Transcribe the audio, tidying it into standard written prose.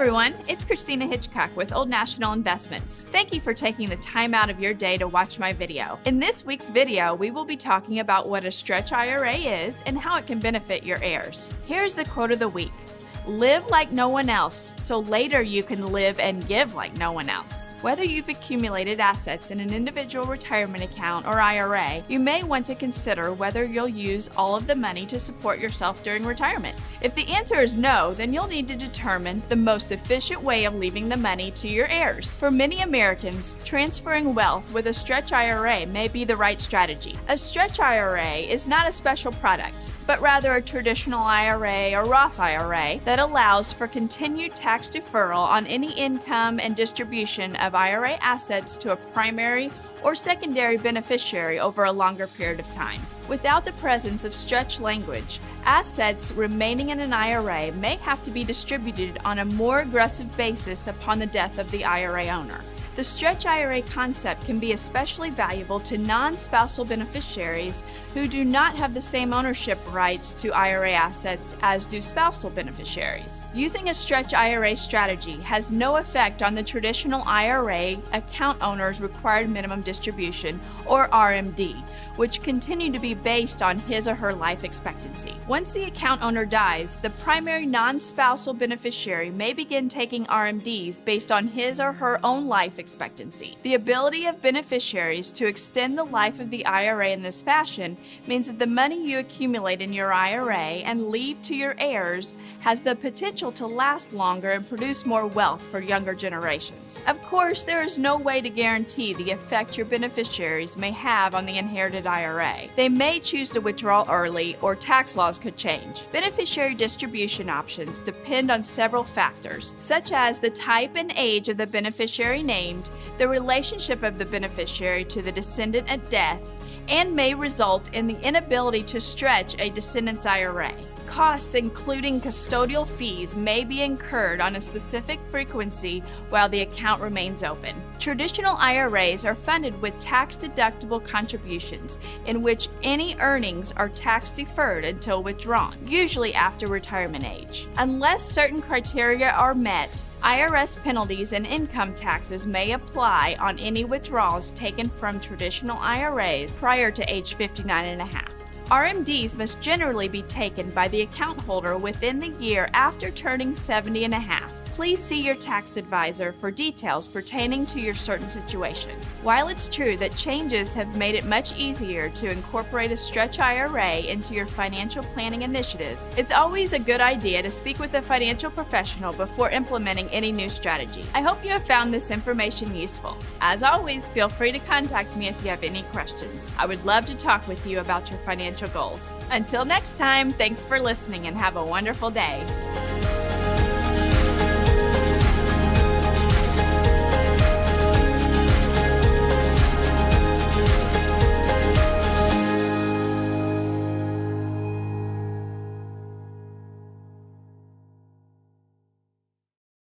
everyone, it's Christina Hitchcock with Old National Investments. Thank you for taking the time out of your day to watch my video. In this week's video, we will be talking about what a stretch IRA is and how it can benefit your heirs. Here's the quote of the week. Live like no one else, so later you can live and give like no one else. Whether you've accumulated assets in an individual retirement account or IRA, you may want to consider whether you'll use all of the money to support yourself during retirement. If the answer is no, then you'll need to determine the most efficient way of leaving the money to your heirs. For many Americans, transferring wealth with a stretch IRA may be the right strategy. A stretch IRA is not a special product, but rather a traditional IRA or Roth IRA that allows for continued tax deferral on any income and distribution of IRA assets to a primary or secondary beneficiary over a longer period of time. Without the presence of stretch language, assets remaining in an IRA may have to be distributed on a more aggressive basis upon the death of the IRA owner. The stretch IRA concept can be especially valuable to non-spousal beneficiaries who do not have the same ownership rights to IRA assets as do spousal beneficiaries. Using a stretch IRA strategy has no effect on the traditional IRA account owner's required minimum distribution, or RMD, which continue to be based on his or her life expectancy. Once the account owner dies, the primary non-spousal beneficiary may begin taking RMDs based on his or her own life expectancy. The ability of beneficiaries to extend the life of the IRA in this fashion means that the money you accumulate in your IRA and leave to your heirs has the potential to last longer and produce more wealth for younger generations. Of course, there is no way to guarantee the effect your beneficiaries may have on the inherited IRA. They may choose to withdraw early, or tax laws could change. Beneficiary distribution options depend on several factors, such as the type and age of the beneficiary named, the relationship of the beneficiary to the descendant at death, and may result in the inability to stretch a descendant's IRA. Costs, including custodial fees, may be incurred on a specific frequency while the account remains open. Traditional IRAs are funded with tax-deductible contributions, in which any earnings are tax-deferred until withdrawn, usually after retirement age. Unless certain criteria are met, IRS penalties and income taxes may apply on any withdrawals taken from traditional IRAs prior to age 59 and a half. RMDs must generally be taken by the account holder within the year after turning 70 and a half. Please see your tax advisor for details pertaining to your certain situation. While it's true that changes have made it much easier to incorporate a stretch IRA into your financial planning initiatives, it's always a good idea to speak with a financial professional before implementing any new strategy. I hope you have found this information useful. As always, feel free to contact me if you have any questions. I would love to talk with you about your financial goals. Until next time, thanks for listening and have a wonderful day.